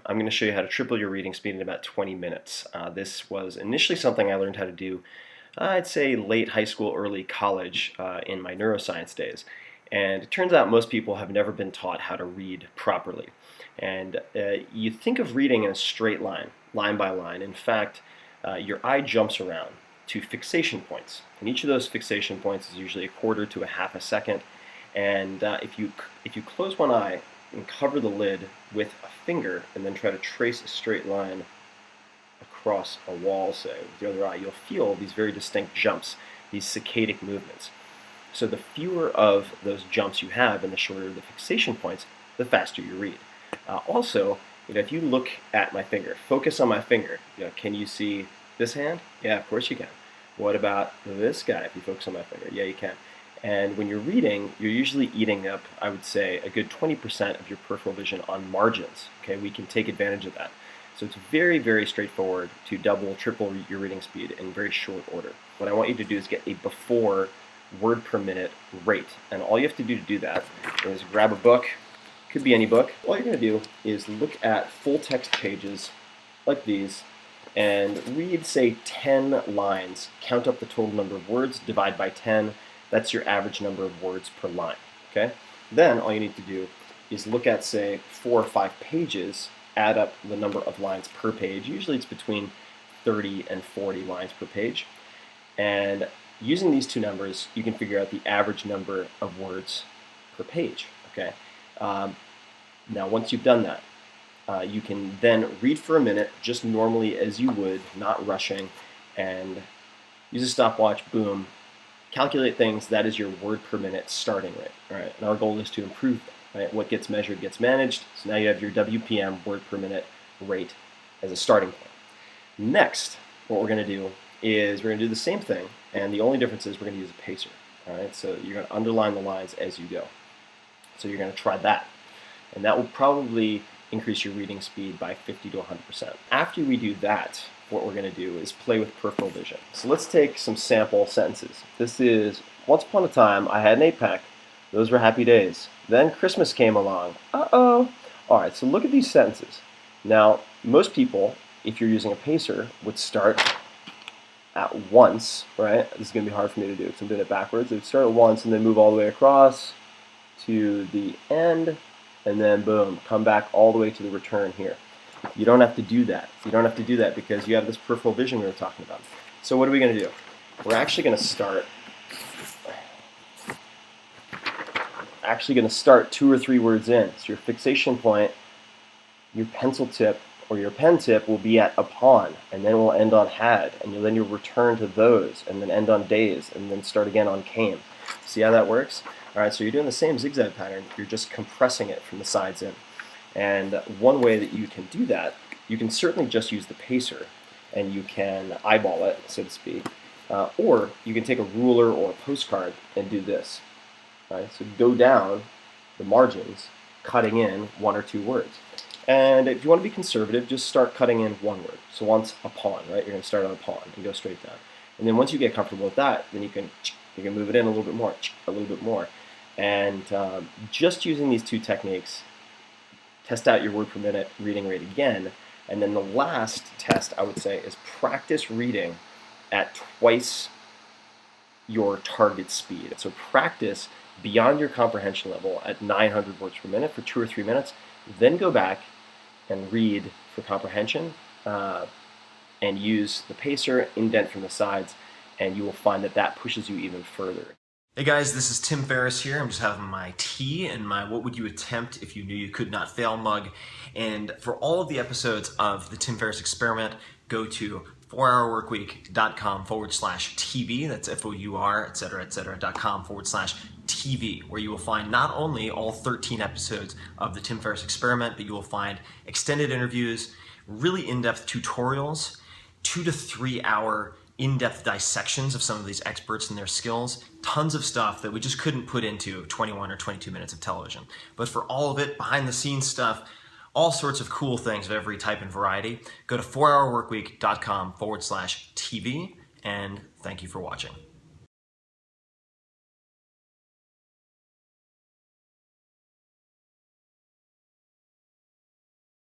I'm going to show you how to triple your reading speed in about 20 minutes. This was initially something I learned how to do, I'd say late high school, early college in my neuroscience days. And it turns out most people have never been taught how to read properly. And you think of reading in a straight line, line by line. In fact, your eye jumps around to fixation points. And each of those fixation points is usually a quarter to a half a second. And if you close one eye and cover the lid with a finger and then try to trace a straight line across a wall, say, with the other eye, you'll feel these very distinct jumps, these saccadic movements. So the fewer of those jumps you have and the shorter the fixation points, the faster you read. Also, if you look at my finger, focus on my finger, can you see this hand? Yeah, of course you can. What about this guy if you focus on my finger? Yeah, you can. And when you're reading, you're usually eating up, I would say, a good 20% of your peripheral vision on margins. Okay, we can take advantage of that. So it's very, very straightforward to double, triple your reading speed in very short order. What I want you to do is get a before word per minute rate. And all you have to do that is grab a book, could be any book. All you're going to do is look at full text pages like these and read, say, 10 lines. Count up the total number of words, divide by 10. That's your average number of words per line. Okay? Then all you need to do is look at, say, 4 or 5 pages, add up the number of lines per page. Usually it's between 30 and 40 lines per page. And using these two numbers, you can figure out the average number of words per page. Okay? Now, once you've done that, you can then read for a minute, just normally as you would, not rushing, and use a stopwatch, boom, calculate things. That is your word per minute starting rate. All right, and our goal is to improve that. Right? What gets measured gets managed. So now you have your WPM, word per minute rate, as a starting point. Next, what we're going to do is we're going to do the same thing, and the only difference is we're going to use a pacer. All right, so you're going to underline the lines as you go. So you're going to try that, and that will probably increase your reading speed by 50 to 100%. After we do that, what we're going to do is play with peripheral vision. So let's take some sample sentences. This is, once upon a time, I had an 8-pack. Those were happy days. Then Christmas came along. Uh-oh. All right, so look at these sentences. Now, most people, if you're using a pacer, would start at once, right? This is going to be hard for me to do because I'm doing it backwards. They'd start at once and then move all the way across to the end, and then boom, come back all the way to the return here. You don't have to do that. You don't have to do that because you have this peripheral vision we were talking about. So what are we going to do? We're actually going to start 2 or 3 words in. So your fixation point, your pencil tip or your pen tip will be at upon, and then we'll end on had, and then you'll return to those, and then end on days, and then start again on came. See how that works? All right, so you're doing the same zigzag pattern. You're just compressing it from the sides in. And one way that you can do that, you can certainly just use the pacer, and you can eyeball it, so to speak, or you can take a ruler or a postcard and do this. Right? So go down the margins, cutting in 1 or 2 words. And if you want to be conservative, just start cutting in 1 word. So once upon, right? You're going to start on upon and go straight down. And then once you get comfortable with that, then you can move it in a little bit more, And just using these 2 techniques, test out your word per minute reading rate again. And then the last test, I would say, is practice reading at twice your target speed. So practice beyond your comprehension level at 900 words per minute for 2 or 3 minutes. Then go back and read for comprehension and use the pacer, indent from the sides, and you will find that that pushes you even further. Hey guys, this is Tim Ferriss here. I'm just having my tea and my What Would You Attempt If You Knew You Could Not Fail mug. And for all of the episodes of the Tim Ferriss Experiment, go to 4hourworkweek.com/TV, that's FOUR, etc., .com/TV, where you will find not only all 13 episodes of the Tim Ferriss Experiment, but you will find extended interviews, really in-depth tutorials, 2 to 3 hour in-depth dissections of some of these experts and their skills, tons of stuff that we just couldn't put into 21 or 22 minutes of television. But for all of it, behind the scenes stuff, all sorts of cool things of every type and variety, go to 4hourworkweek.com/TV, and thank you for watching.